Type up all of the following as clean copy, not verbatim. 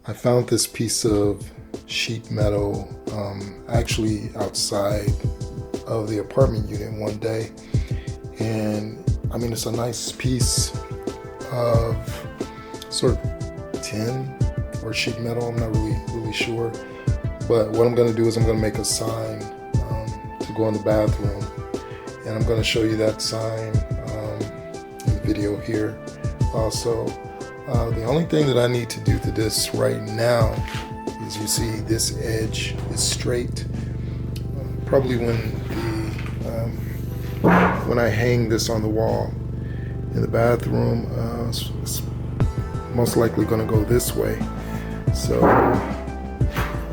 I found this piece of sheet metal actually outside of the apartment unit one day, and I mean it's a nice piece of sort of tin or sheet metal. I'm not really sure, but what I'm going to do is I'm going to make a sign to go in the bathroom, and I'm going to show you that sign in the video here also. The only thing that I need to do to this right now is, you see this edge is straight. Probably when I hang this on the wall in the bathroom, it's most likely going to go this way. So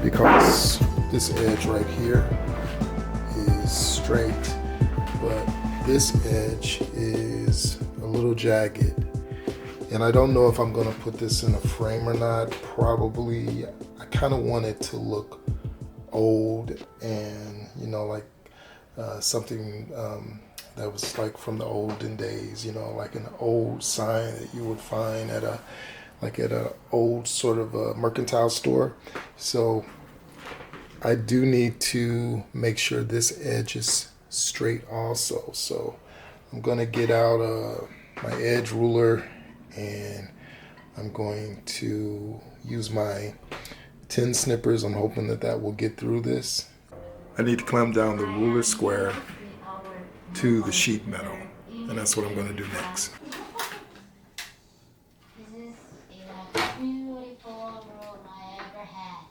because this edge right here is straight, but this edge is a little jagged. And I don't know if I'm gonna put this in a frame or not. Probably. I kind of want it to look old and, you know, like something that was like from the olden days, you know, like an old sign that you would find at a old sort of a mercantile store. So I do need to make sure this edge is straight also. So I'm gonna get out my edge ruler, and I'm going to use my tin snippers. I'm hoping that will get through this. I need to clamp down the ruler square to the sheet metal, and that's what I'm going to do next. This is the most beautiful room I ever had.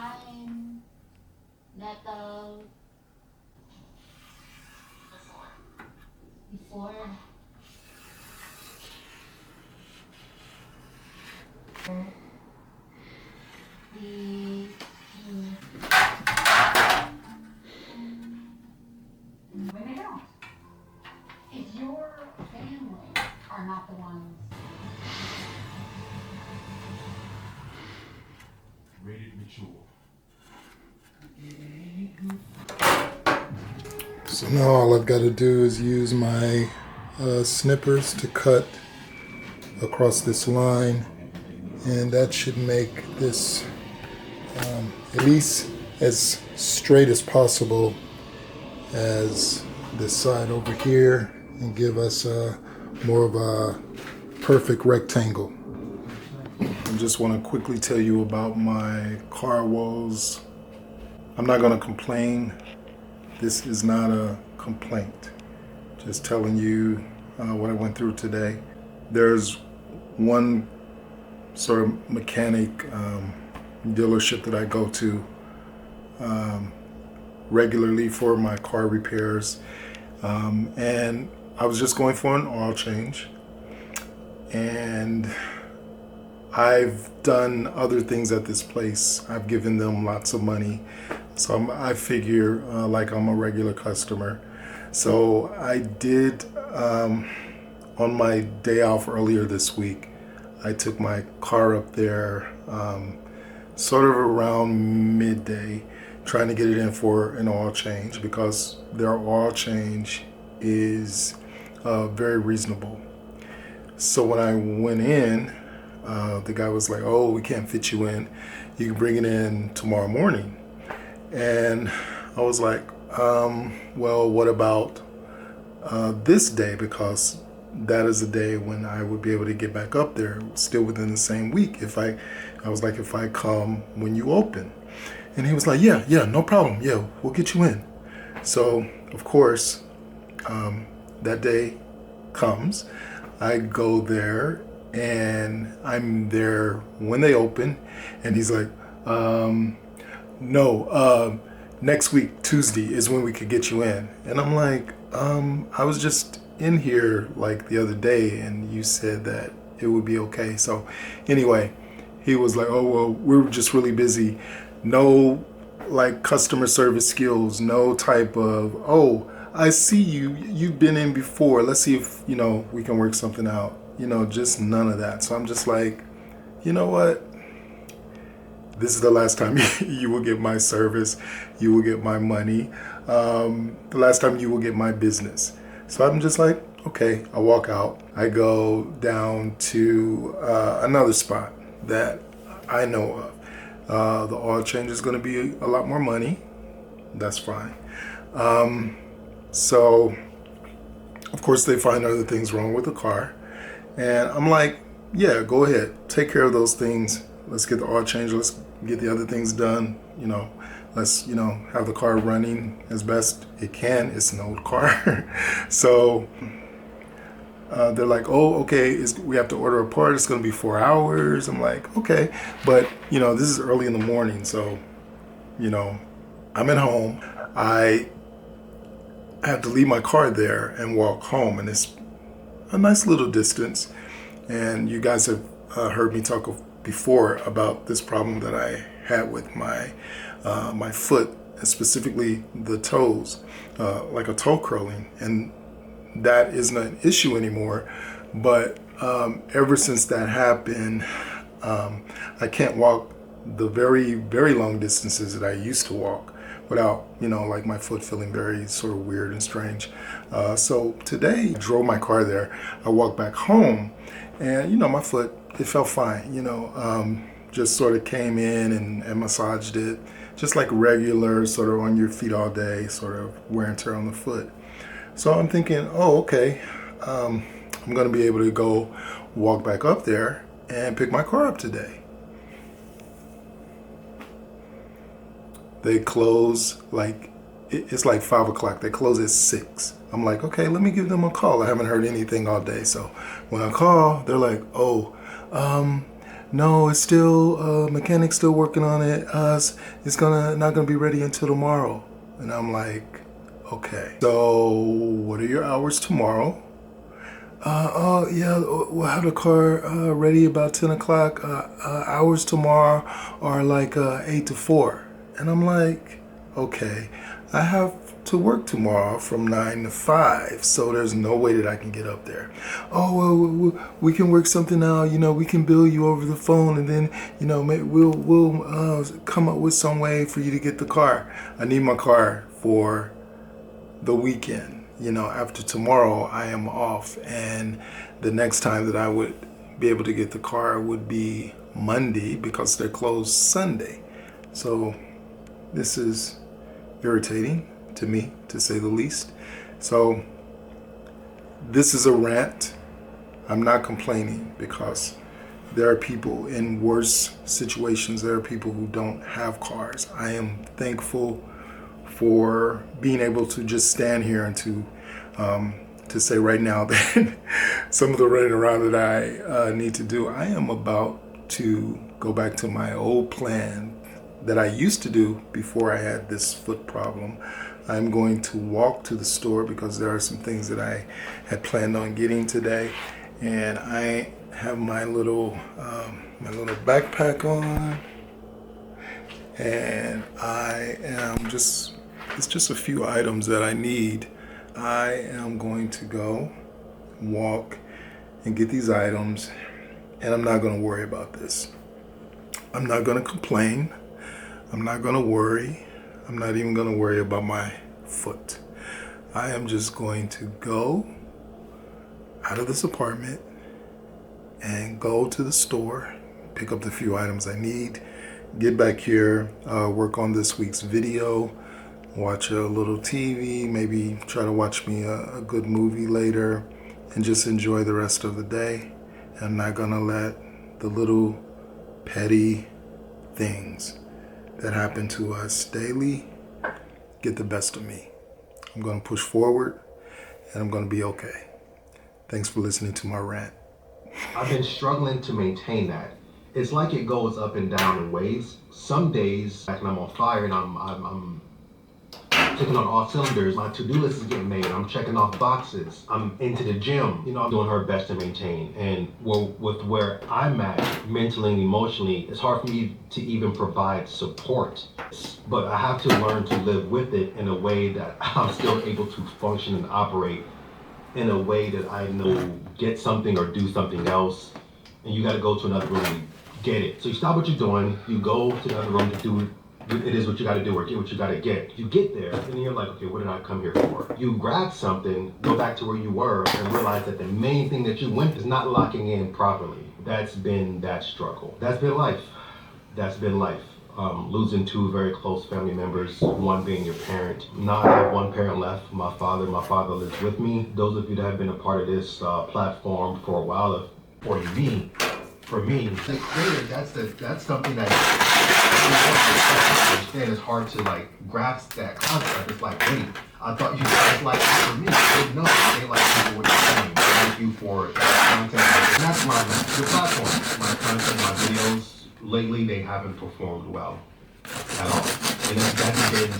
I'm metal before. When they don't. If your family are not the ones. Rated mature. So now all I've got to do is use my snippers to cut across this line, and that should make this at least as straight as possible as this side over here, and give us more of a perfect rectangle. I just want to quickly tell you about my car woes. I'm not going to complain. This is not a complaint. Just telling you what I went through today. There's one sort of mechanic dealership that I go to regularly for my car repairs, and I was just going for an oil change, and I've done other things at this place. I've given them lots of money, so I figure like I'm a regular customer. So I did, on my day off earlier this week, I took my car up there sort of around midday, trying to get it in for an oil change, because their oil change is very reasonable. So when I went in, the guy was like, "Oh, we can't fit you in. You can bring it in tomorrow morning." And I was like, well, what about this day? Because that is the day when I would be able to get back up there, still within the same week. If I was like, if I come when you open. And he was like, yeah, no problem. Yeah, we'll get you in. So, of course, that day comes. I go there, and I'm there when they open, and he's like, no, next week, Tuesday, is when we could get you in. And I'm like, I was just in here like the other day, and you said that it would be okay. So anyway, he was like, oh, well, we're just really busy. No, like, customer service skills, no type of, oh, I see you've been in before. Let's see if, we can work something out. just none of that. So I'm just like, you know what? This is the last time you will get my service. You will get my money. The last time you will get my business. So I'm just like, okay, I walk out. I go down to another spot that I know of. The oil change is going to be a lot more money. That's fine. So, of course, they find other things wrong with the car. And I'm like, yeah, go ahead. Take care of those things. Let's get the oil change. Let's get the other things done. Let's, have the car running as best it can. It's an old car. So they're like, oh, okay, we have to order a part. It's going to be 4 hours. I'm like, okay. But, this is early in the morning. So, I'm at home. I have to leave my car there and walk home. And it's a nice little distance. And you guys have heard me talk before about this problem that I had with my foot, and specifically the toes, like a toe curling. And that isn't an issue anymore. But ever since that happened, I can't walk the very, very long distances that I used to walk without, like my foot feeling very sort of weird and strange. So today, I drove my car there. I walked back home and, my foot, it felt fine, just sort of came in and massaged it, just like regular sort of on your feet all day, sort of wear and tear on the foot. So I'm thinking, oh, okay, I'm going to be able to go walk back up there and pick my car up today. They close it's like 5 o'clock. They close at 6. I'm like, okay, let me give them a call. I haven't heard anything all day. So when I call, they're like, oh, no, it's still, mechanic's still working on it. It's not gonna be ready until tomorrow. And I'm like, okay. So what are your hours tomorrow? Oh yeah, we'll have the car ready about 10 o'clock. Hours tomorrow are like 8 to 4. And I'm like, okay, I have to work tomorrow from 9 to 5, so there's no way that I can get up there. Oh, well, we can work something out, we can bill you over the phone, and then, maybe we'll come up with some way for you to get the car. I need my car for the weekend. After tomorrow, I am off, and the next time that I would be able to get the car would be Monday because they're closed Sunday. So this is irritating to me, to say the least. So this is a rant. I'm not complaining because there are people in worse situations. There are people who don't have cars. I am thankful for being able to just stand here and to say right now that some of the running around that I need to do, I am about to go back to my old plan that I used to do before I had this foot problem. I'm going to walk to the store because there are some things that I had planned on getting today, and I have my little backpack on, and it's just a few items that I need. I am going to go walk and get these items, and I'm not going to worry about this. I'm not going to complain. I'm not going to worry. I'm not even going to worry about my foot. I am just going to go out of this apartment and go to the store, pick up the few items I need, get back here, work on this week's video, watch a little TV, maybe try to watch me a good movie later, and just enjoy the rest of the day. I'm not going to let the little petty things that happen to us daily get the best of me. I'm going to push forward, and I'm going to be okay. Thanks for listening to my rant. I've been struggling to maintain that. It's like it goes up and down in waves. Some days, like I'm on fire and I'm taking on all cylinders. My to-do list is getting made. I'm checking off boxes. I'm into the gym. I'm doing her best to maintain. And with where I'm at mentally and emotionally, it's hard for me to even provide support. But I have to learn to live with it in a way that I'm still able to function and operate in a way that I know get something or do something else, and you got to go to another room and get it. So you stop what you're doing, you go to the other room to do it is what you got to do or get what you got to get. You get there and you're like, okay, what did I come here for? You grab something, go back to where you were, and realize that the main thing that you went is not locking in properly. That's been that struggle. That's been life. That's been life. Losing two very close family members, one being your parent. Now I have one parent left, my father. My father lives with me. Those of you that have been a part of this platform for a while, for me, like creator, that's something that understand. It's hard to like grasp that concept. It's like, wait, I thought you guys like it for me. But no, they like people with the same. Thank you for content. And that's the platform. My content, my videos. Lately, they haven't performed well at all. And that's been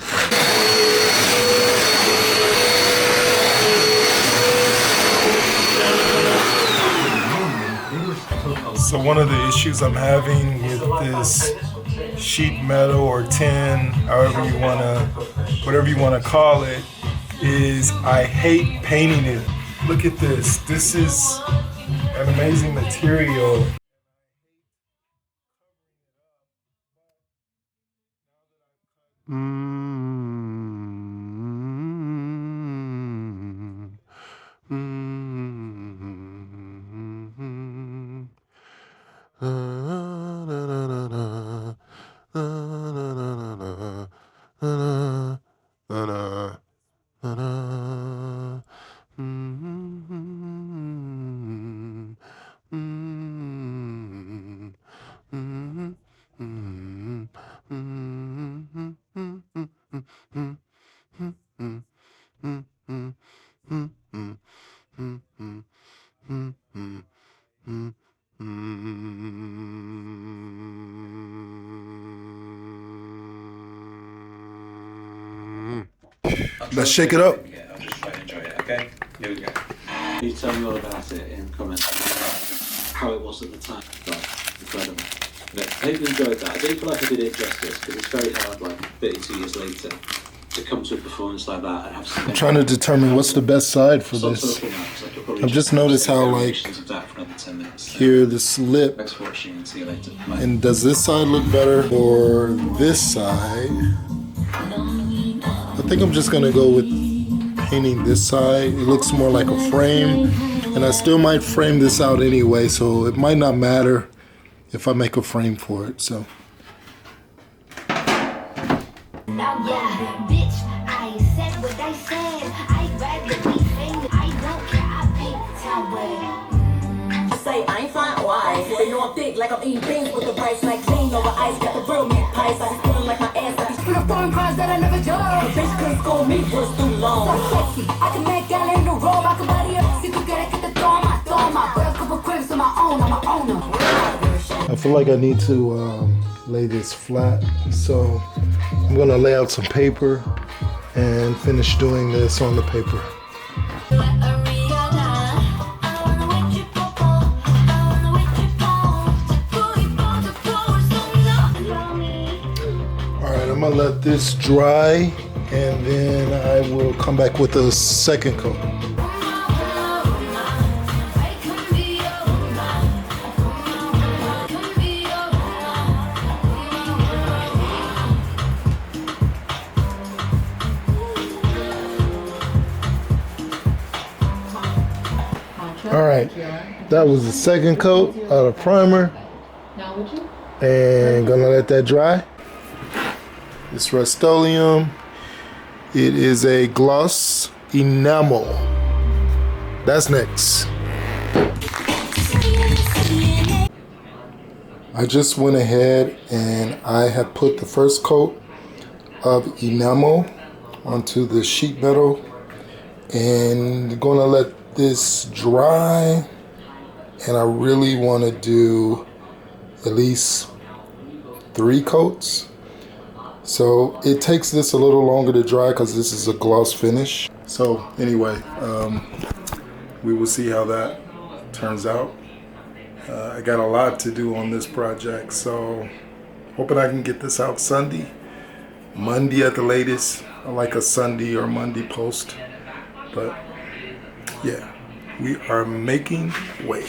So one of the issues I'm having with this sheet metal or tin, however you whatever you wanna call it, is I hate painting it. Look at this. This is an amazing material. Let's shake it up. I'll just try to enjoy it, okay? Here we go. You tell me all about it in comments, how it was at the time. Right, incredible. I hope you enjoyed that. I don't feel like I did it justice because it's very hard, like 32 years later, to come to a performance like that and have something. I'm trying to determine what's the best side for this. I've just noticed how, like, here this lip, Thanks for watching and see you later. Bye. and does this side look better or this side? I think I'm just gonna go with painting this side. It looks more like a frame, and I still might frame this out anyway, so it might not matter if I make a frame for it. So. Now yeah, bitch, I said what I said. I'd rather be famous. I don't care, I paint the town red. Say I ain't flying wise. They know I'm thick like I'm eating beans with the rice like clean over ice. Got the real meat pies. I be feeling like my ass. I be spilling foreign cars that I never judged. Bitch couldn't score me for too long. So sexy, I can make gal in the robe. I can body up. See you gotta get the thorn. But a couple cribs of my own. I'm my owner. I feel like I need to lay this flat, so I'm gonna lay out some paper and finish doing this on the paper. Alright, I'm gonna let this dry and then I will come back with a second coat. All right, that was the second coat of the primer, and gonna let that dry. It's Rust-Oleum. It is a gloss enamel. That's next. I just went ahead and I have put the first coat of enamel onto the sheet metal, and gonna let this dry, and I really want to do at least 3 coats. So it takes this a little longer to dry because this is a gloss finish. So anyway, we will see how that turns out. I got a lot to do on this project, so hoping I can get this out Sunday, Monday at the latest. I like a Sunday or Monday post, but yeah, We are making way.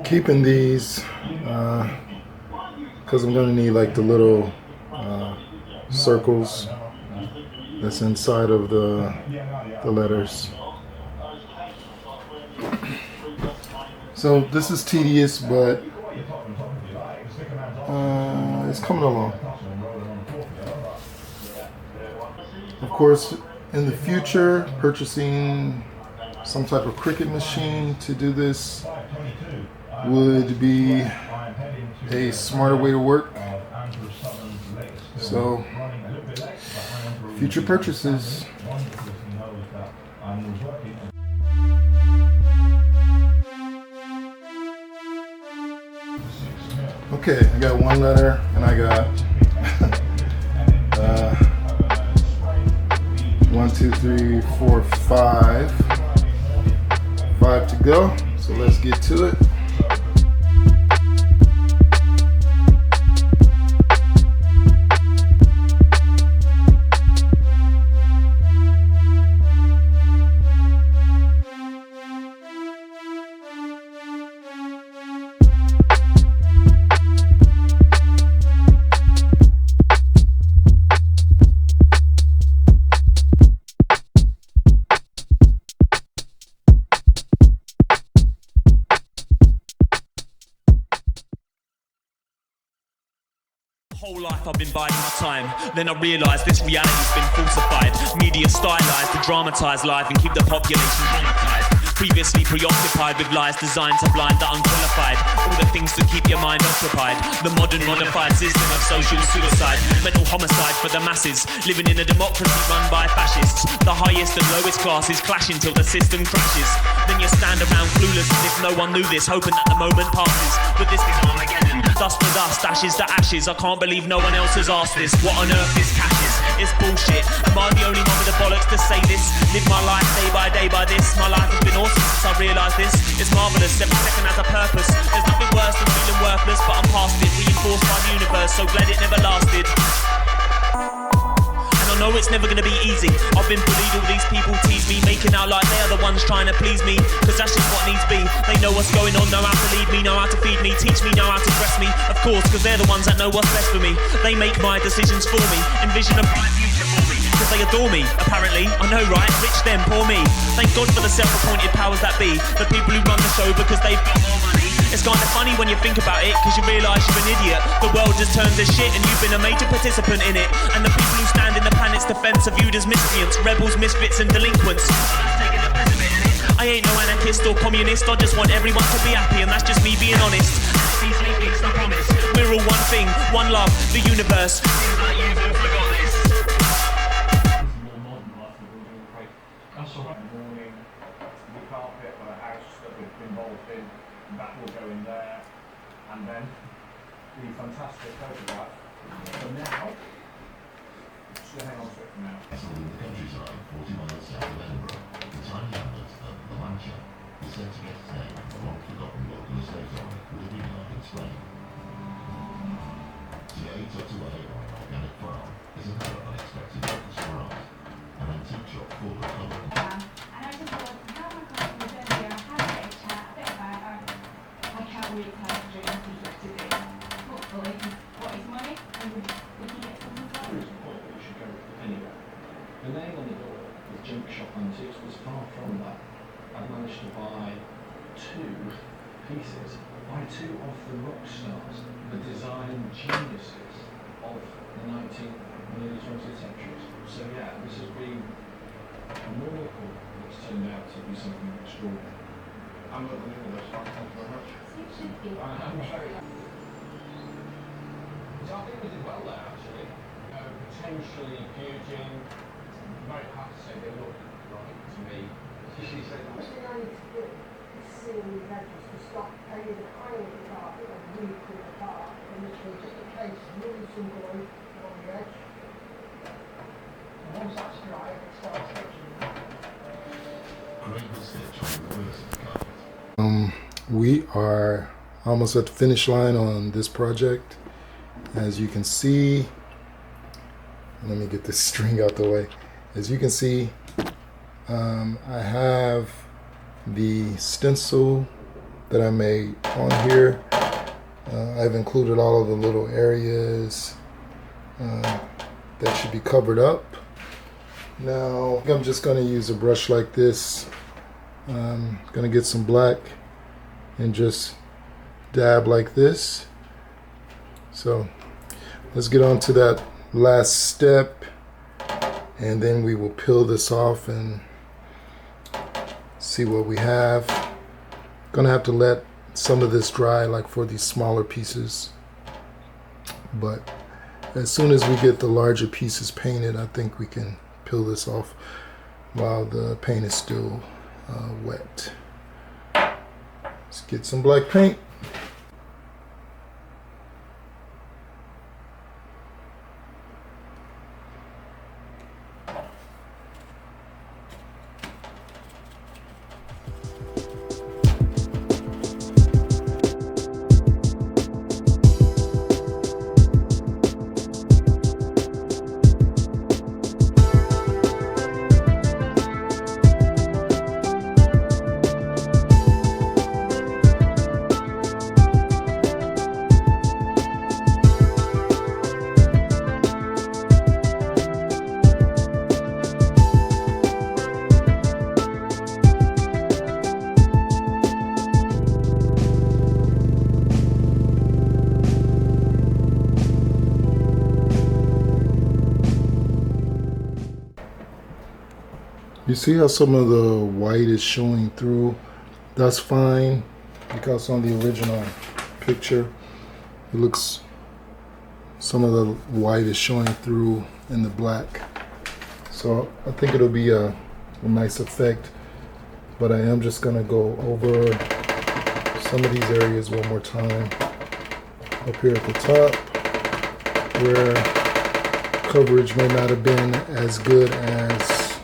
Keeping these because I'm going to need like the little circles that's inside of the letters. So this is tedious, but it's coming along. Of course, in the future, purchasing some type of Cricut machine to do this would be a smarter way to work. So, future purchases. Okay, I got one letter and I got 1, 2, 3, 4, 5. 5 to go. So let's get to it. life, I've been biding my time. Then I realised this reality's been falsified. Media stylized to dramatise life and keep the population traumatized. Previously preoccupied with lies designed to blind the unqualified. All the things to keep your mind occupied. The modern modified system of social suicide. Mental homicide for the masses. Living in a democracy run by fascists. The highest and lowest classes clashing till the system crashes. Then you stand around clueless as if no one knew this, hoping that the moment passes. But this is Armageddon. Dust to dust, ashes to ashes. I can't believe no one else has asked this. What on earth is cashes? It's bullshit. Am I the only one with the bollocks to say this? Live my life day by this. My life has been awesome since I realised this. It's marvellous, every second has a purpose. There's nothing worse than feeling worthless, but I'm past it. Reinforced by the universe, so glad it never lasted. And I know it's never gonna be easy. I've been bullied, all these people tease me, making out like they're the ones trying to please me. Cause that's just what needs be. They know what's going on, know how to lead me, know how to feed me, teach me, know how to dress me. Of course, cause they're the ones that know what's best for me. They make my decisions for me, envision a bright future for me. Cause they adore me, apparently. I know, right? Rich them, poor me. Thank God for the self-appointed powers that be. The people who run the show because they've got more money. It's kinda funny when you think about it, cause you realise you're an idiot. The world just turns to shit and you've been a major participant in it. And the people who stand in the planet's defence are viewed as miscreants, rebels, misfits and delinquents. I ain't no anarchist or communist, I just want everyone to be happy, and that's just me being honest. Easily fixed, I promise. We're all one thing, one love, the universe. Seems like you've all forgot this. More modern life than we're doing great. That's all right. Morning, the carpet or a house that we've been involved in, that will go in there, and then the fantastic photograph. So now, just hang on to it for now. Nestled in the countryside, 40 miles south of Edinburgh, the tiny hamlet of La Mancha is said to get its name from a long-forgotten local estate owner with a real-life explain. The A21 organic farm is another unexpected focus for art, an antique shop full of colour. And I just thought, how am I going to present here? Have a bit of chat, a bit about I can't really tell the dreams we get to do. Hopefully, what is money? And we can get some There results. is a point that we should go anywhere. The name on the door with Junk Shop Antiques was far from that. I've managed to buy two pieces by two of the rock stars, the design geniuses of the 19th and early 20th centuries. So yeah, this has been a miracle that's turned out to be something extraordinary. I'm at the end of this one, thank you very much. It should be. I'm very So I think we did well there actually. Potentially puging, very hard to say they look right to me. She said that. What I need to do is see the vendors to stop paying the higher of the carpet and really pull the apart, and this was just a case of moving some going on the edge. And once that's dry, it starts touching. Craig will sketch on the reverse of the carpet. We are almost at the finish line on this project. As you can see, let me get this string out the way. As you can see, I have the stencil that I made on here. I've included all of the little areas that should be covered up. Now I'm just going to use a brush like this. I'm going to get some black and just dab like this. So let's get on to that last step, and then we will peel this off and see what we have. Gonna have to let some of this dry, like for these smaller pieces, but as soon as we get the larger pieces painted, I think we can peel this off while the paint is still wet. Let's get some black paint. You see how some of the white is showing through? That's fine, because on the original picture, it looks, some of the white is showing through in the black. So I think it'll be a nice effect, but I am just gonna go over some of these areas one more time. Up here at the top, where coverage may not have been as good as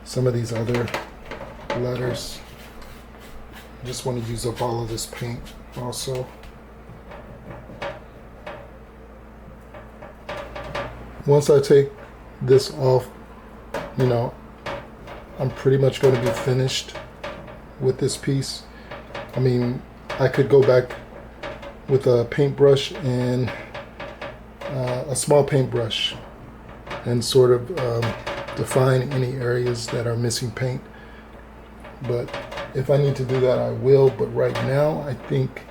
some of these other letters. I just want to use up all of this paint also. Once I take this off, you know, I'm pretty much going to be finished with this piece. I mean, I could go back with a paintbrush and a small paintbrush and sort of define any areas that are missing paint. But if I need to do that, I will. But right now, I think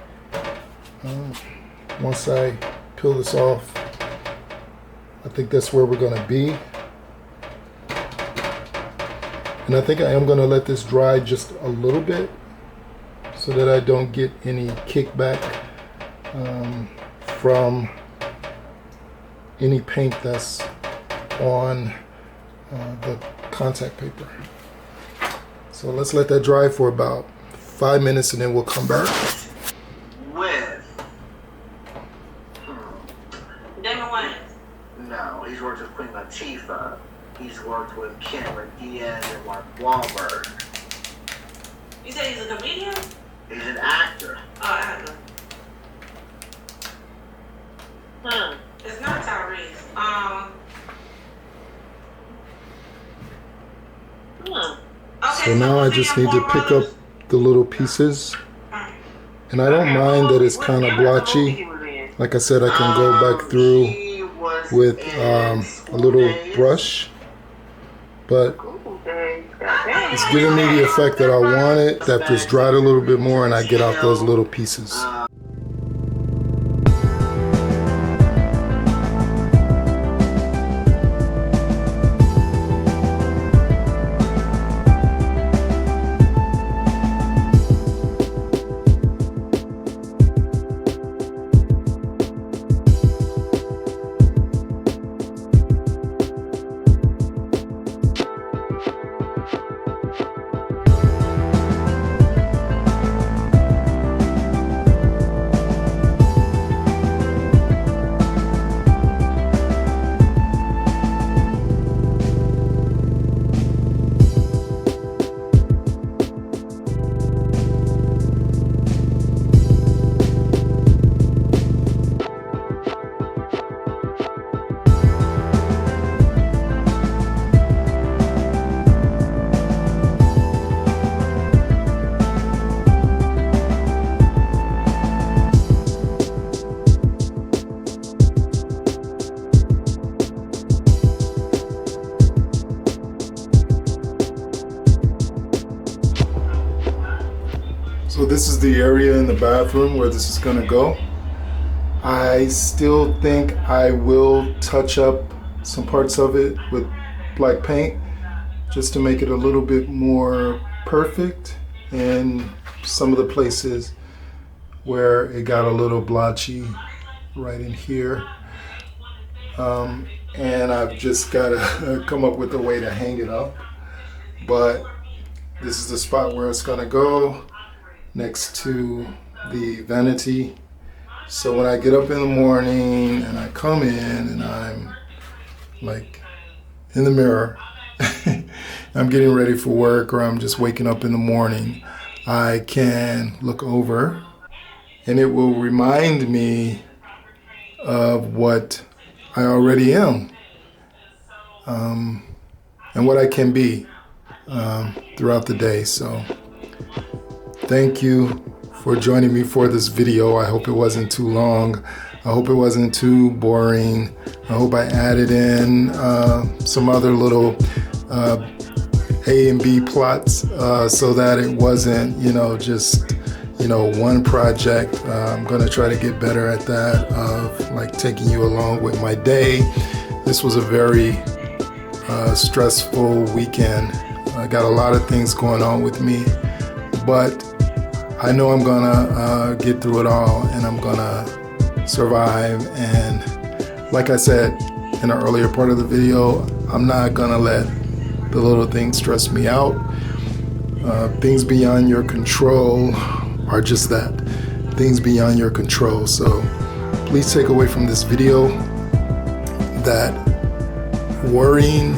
once I peel this off, I think that's where we're going to be. And I think I am going to let this dry just a little bit so that I don't get any kickback from any paint that's on the contact paper. So let's let that dry for about 5 minutes and then we'll come back. Damon Wayans. No, he's worked with Queen Latifah. He's worked with Cameron Diaz and Mark Wahlberg. You said he's a comedian? He's an actor. Oh, actor. It's not Tyrese. Okay, So now I just need to pick up the little pieces. And I don't mind that it's kind of blotchy. Like I said, I can go back through with a little brush. But it's giving me the effect that I wanted, that just dried a little bit more and I get out those little pieces. So this is the area in the bathroom where this is gonna go. I still think I will touch up some parts of it with black paint just to make it a little bit more perfect in some of the places where it got a little blotchy right in here. And I've just gotta come up with a way to hang it up. But this is the spot where it's gonna go, next to the vanity. So when I get up in the morning and I come in and I'm like in the mirror, I'm getting ready for work or I'm just waking up in the morning, I can look over and it will remind me of what I already am and what I can be throughout the day. So thank you for joining me for this video. I hope it wasn't too long. I hope it wasn't too boring. I hope I added in some other little A and B plots so that it wasn't, just, one project. I'm gonna try to get better at that, of like taking you along with my day. This was a very stressful weekend. I got a lot of things going on with me, but I know I'm gonna get through it all, and I'm gonna survive. And like I said in an earlier part of the video, I'm not gonna let the little things stress me out. Things beyond your control are just that, things beyond your control. So please take away from this video that worrying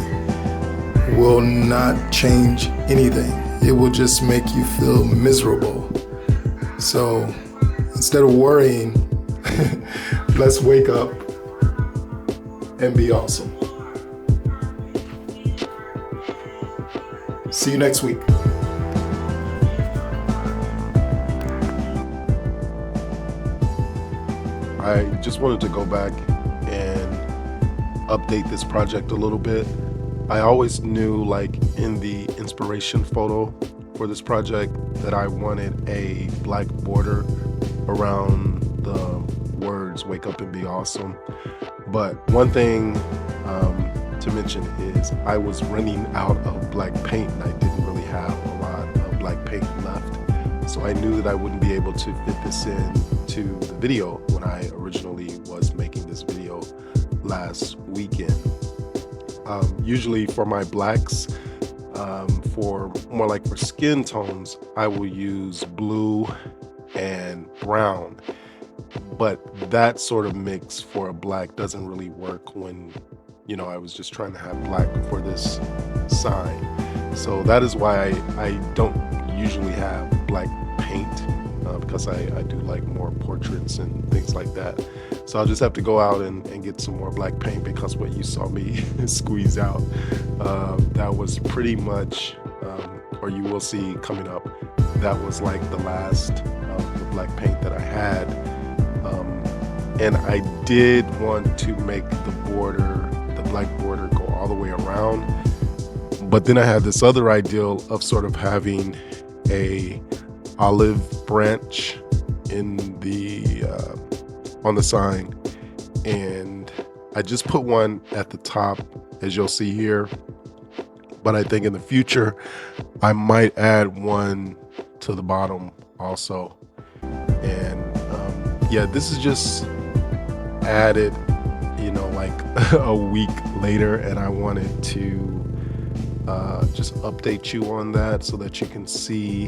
will not change anything. It will just make you feel miserable. So instead of worrying, let's wake up and be awesome. See you next week. I just wanted to go back and update this project a little bit. I always knew, like in the inspiration photo for this project, that I wanted a black border around the words "wake up and be awesome." But one thing to mention is I was running out of black paint, and I didn't really have a lot of black paint left. So I knew that I wouldn't be able to fit this in to the video when I originally was making this video last weekend. Usually for my blacks, for more like for skin tones, I will use blue and brown, but that sort of mix for a black doesn't really work when, you know, I was just trying to have black for this sign. So that is why I don't usually have black paint, because I do like more portraits and things like that. So I'll just have to go out and get some more black paint, because what you saw me squeeze out, that was pretty much, or you will see coming up, that was like the last of the black paint that I had. And I did want to make the border, the black border, go all the way around. But then I had this other ideal of sort of having a olive branch in the on the sign, and I just put one at the top, as you'll see here. But I think in the future I might add one to the bottom also. And yeah, this is just added, you know, like a week later, and I wanted to just update you on that so that you can see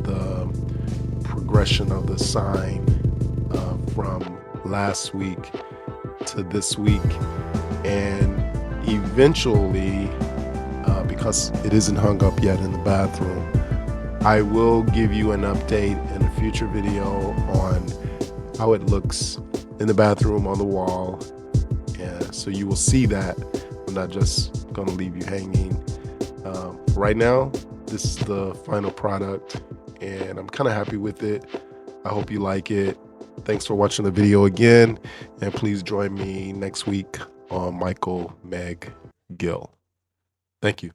the progression of the sign from last week to this week. And eventually, because it isn't hung up yet in the bathroom, I will give you an update in a future video on how it looks in the bathroom on the wall. Yeah, so you will see that. I'm not just gonna leave you hanging. Right now, this is the final product, and I'm kind of happy with it. I hope you like it. Thanks for watching the video again, and please join me next week on Michael Meg Gill. Thank you.